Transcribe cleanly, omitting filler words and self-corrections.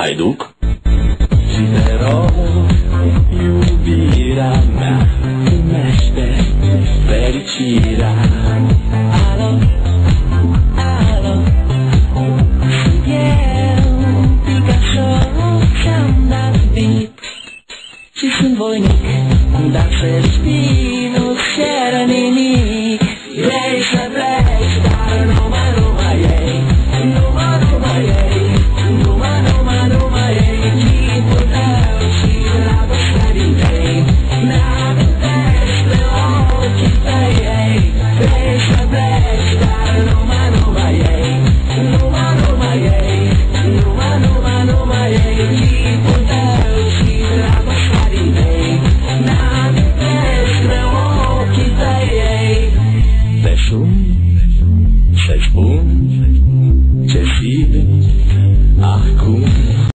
haiduc și te rog, iubirea mea, primește fericirea. Alo, alo, eu, Picasso, ți-am dat bip și sunt voinic, dar să știi, nu-ți cer nimic. Vrei să pleci, dar numai ei, numai ei, numai ei, chipul tău și dragostea din tei, mi-amintesc de ochii tăi ei. Vrei să pleci, dar numai ei, numai ei, numai ei, chipul tău și dragostea din tei, mi-amintesc de ochii tăi ei. Te sun, să-i spun